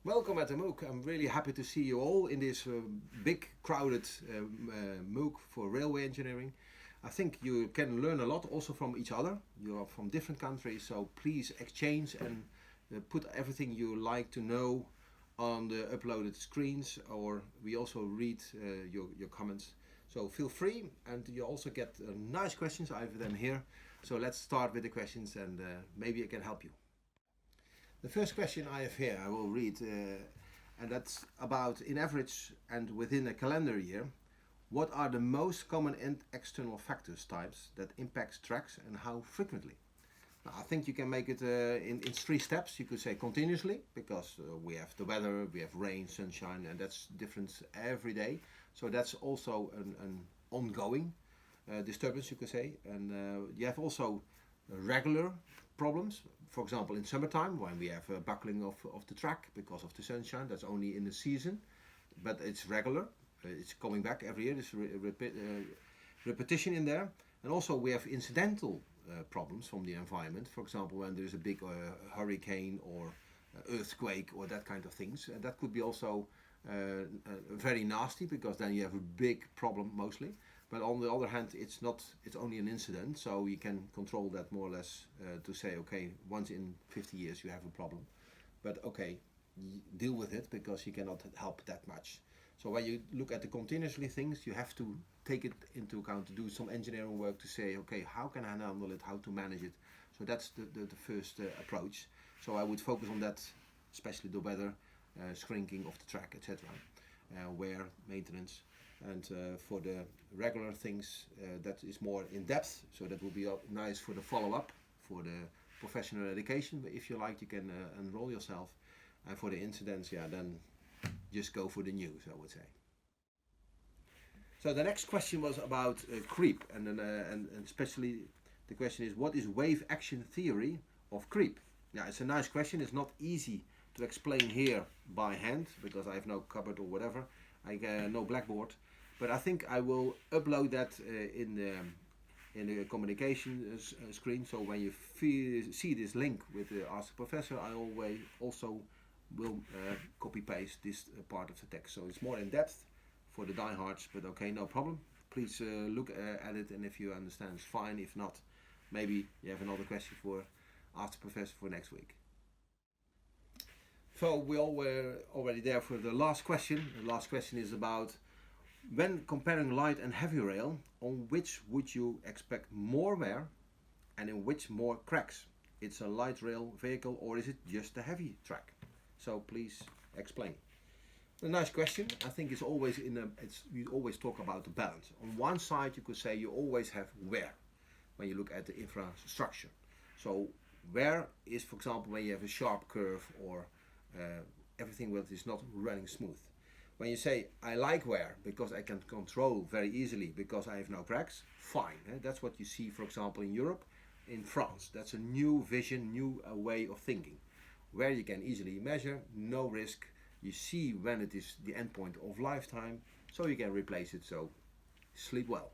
Welcome at the MOOC. I'm really happy to see you all in this big crowded MOOC for railway engineering. I think you can learn a lot also from each other. You are from different countries, so please exchange and put everything you like to know on the uploaded screens, or we also read your comments. So feel free, and you also get nice questions. I have them here. So let's start with the questions, and maybe I can help you. The first question I have here, I will read, and that's about, in average and within a calendar year, what are the most common external factors types that impact tracks and how frequently? Now, I think you can make it in 3 steps. You could say continuously, because we have the weather, we have rain, sunshine, and that's different every day. So that's also an ongoing disturbance, you could say. And you have also regular problems. For example, in summertime, when we have a buckling of the track because of the sunshine, that's only in the season, but it's regular. It's coming back every year. There's repetition in there. And also we have incidental problems from the environment. For example, when there's a big hurricane or earthquake or that kind of things. And that could be also very nasty, because then you have a big problem mostly. But on the other hand, it's only an incident, so you can control that more or less to say, okay, once in 50 years you have a problem. But okay, deal with it, because you cannot help that much. So when you look at the continuously things, you have to take it into account, to do some engineering work to say, okay, how can I handle it, how to manage it? So that's the first approach. So I would focus on that, especially the weather, shrinking of the track, etc. Wear, maintenance. And for the regular things, that is more in depth, so that will be nice for the follow-up, for the professional education. But if you like, you can enroll yourself. And for the incidents, yeah, then just go for the news, I would say. So the next question was about creep, and especially the question is, what is wave action theory of creep? Yeah, it's a nice question. It's not easy to explain here by hand, because I have no cupboard or whatever. I no blackboard. But I think I will upload that in the communication screen. So when you see this link with the Ask the Professor, I always also will copy paste this part of the text. So it's more in depth for the diehards, but okay, no problem. Please look at it, and if you understand, it's fine. If not, maybe you have another question for Ask the Professor for next week. So we all were already there for the last question. The last question is about, when comparing light and heavy rail, on which would you expect more wear and in which more cracks? It's a light rail vehicle, or is it just a heavy track? So please explain. A nice question. I think it's always we always talk about the balance. On one side, you could say you always have wear when you look at the infrastructure. So wear is, for example, when you have a sharp curve, or everything that is not running smooth. When you say, I like wear because I can control very easily because I have no cracks, fine. That's what you see, for example, in Europe, in France. That's a new vision, new way of thinking, where you can easily measure, no risk. You see when it is the end point of lifetime, so you can replace it, so sleep well.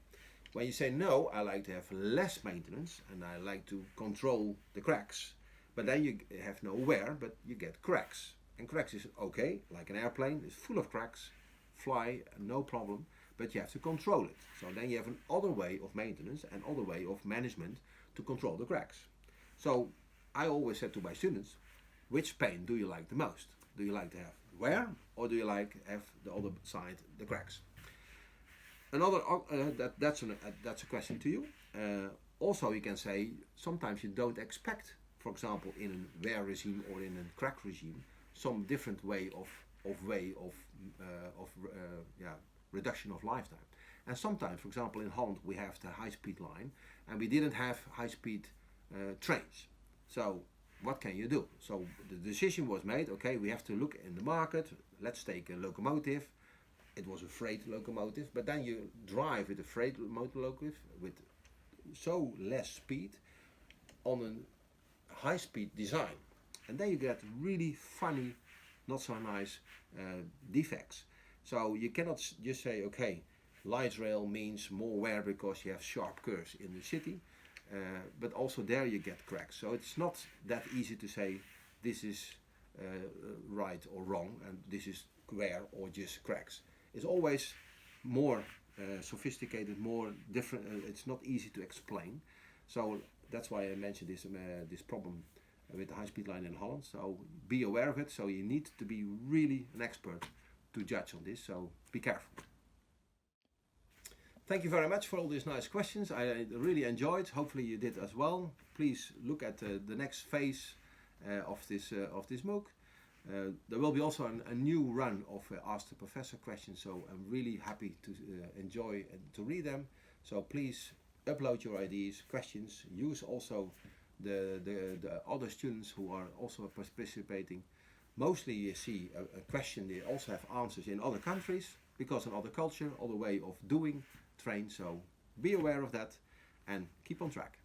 When you say, no, I like to have less maintenance and I like to control the cracks, but then you have no wear, but you get cracks. And cracks is okay, like an airplane, it's full of cracks, fly, no problem, but you have to control it. So then you have another way of maintenance, and other way of management to control the cracks. So I always said to my students, which paint do you like the most? Do you like to have wear, or do you like to have the other side, the cracks? Another that's a question to you. Also, you can say sometimes you don't expect, for example, in a wear regime or in a crack regime, some different way of reduction of lifetime. And sometimes, for example, in Holland we have the high-speed line, and we didn't have high-speed trains. So what can you do? So the decision was made, okay, we have to look in the market, let's take a locomotive. It was a freight locomotive, but then you drive with a freight locomotive with so less speed on a high-speed design. And then you get really funny, not so nice defects. So you cannot just say, okay, light rail means more wear because you have sharp curves in the city, but also there you get cracks. So it's not that easy to say this is right or wrong, and this is square or just cracks. It's always more sophisticated, more different. It's not easy to explain. So that's why I mentioned this problem with the high-speed line in Holland. So be aware of it. So you need to be really an expert to judge on this. So be careful. Thank you very much for all these nice questions. I really enjoyed. Hopefully you did as well. Please look at the next phase of this MOOC. There will be also a new run of Ask the Professor questions, so I'm really happy to enjoy and to read them. So please upload your ideas, questions. Use also the other students who are also participating. Mostly you see a question, they also have answers in other countries, because of other culture, other way of doing train. So be aware of that and keep on track.